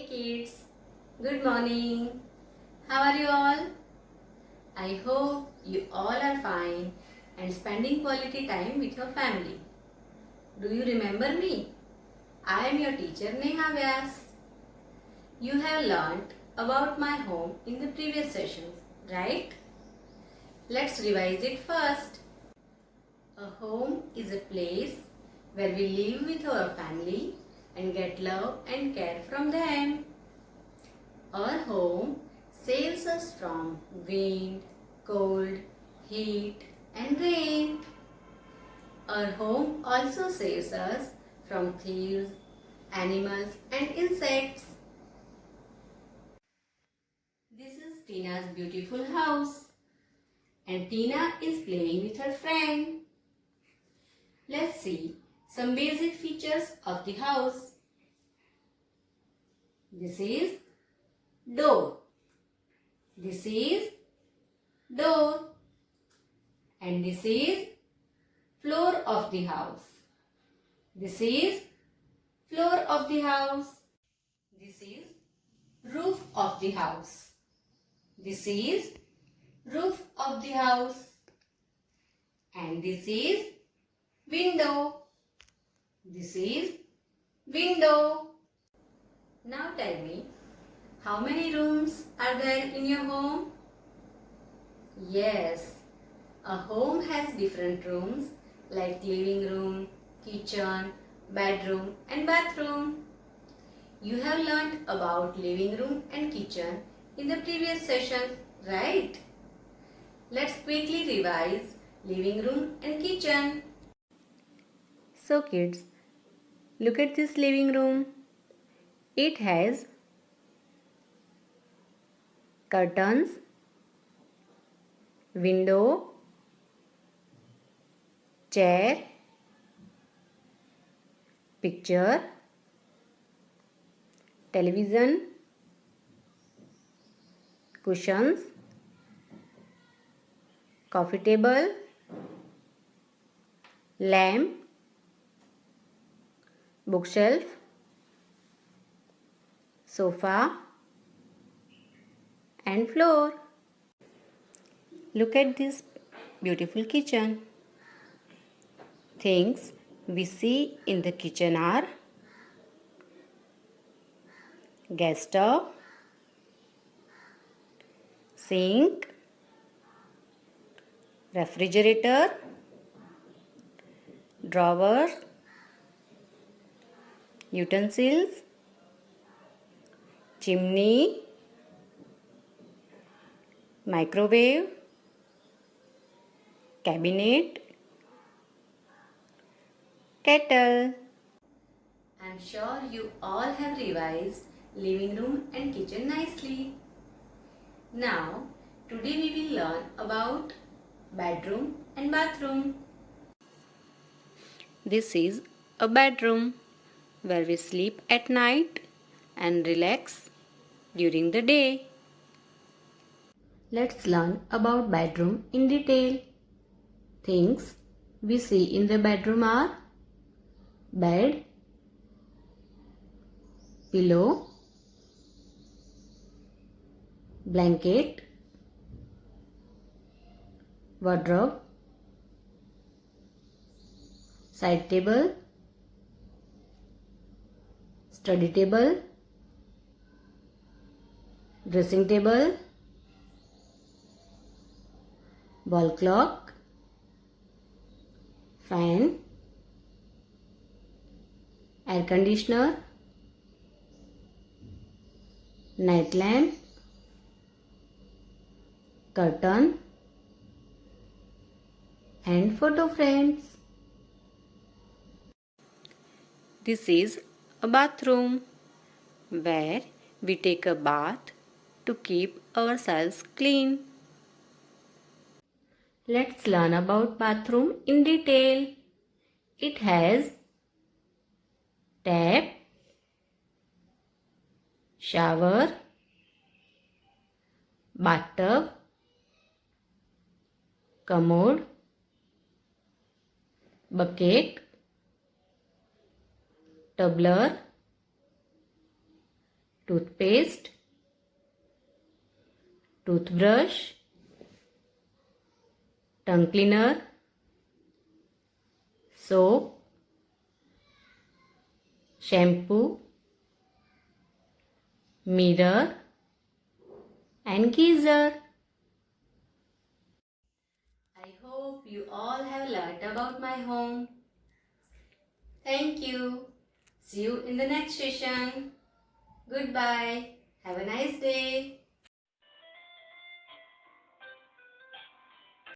kids, good morning. How are you all? I hope you all are fine and spending quality time with your family. Do you remember me? I am your teacher Neha Vyas. You have learnt about my home in the previous sessions, right? Let's revise it first. A home is a place where we live with our family and get love and care from them. Our home saves us from wind, cold, heat and rain. Our home also saves us from thieves, animals and insects. This is Tina's beautiful house and Tina is playing with her friend. Let's see some basic features of the house. This is door. This is door. And this is floor of the house. This is floor of the house. This is roof of the house. This is roof of the house. And this is window. This is window. Now tell me, how many rooms are there in your home? Yes, a home has different rooms like living room, kitchen, bedroom and bathroom. You have learnt about living room and kitchen in the previous session, right? Let's quickly revise living room and kitchen. So kids, look at this living room. It has curtains, window, chair, picture, television, cushions, coffee table, lamp, bookshelf, sofa and floor. Look at this beautiful kitchen. Things we see in the kitchen are gas stove, sink, refrigerator, drawers, utensils, chimney, microwave, cabinet, kettle. I'm sure you all have revised living room and kitchen nicely. Now, today we will learn about bedroom and bathroom. This is a bedroom where we sleep at night and relax during the day. Let's learn about bedroom in detail. Things we see in the bedroom are bed, pillow, blanket, wardrobe, side table, study table, dressing table, wall clock, fan, air conditioner, night lamp, curtain and photo frames. This is a bathroom where we take a bath to keep ourselves clean. Let's learn about bathroom in detail. It has tap, shower, bathtub, commode, bucket, tumbler, toothpaste, toothbrush, tongue cleaner, soap, shampoo, mirror and geyser. I hope you all have learnt about my home. Thank you. See you in the next session. Goodbye. Have a nice day.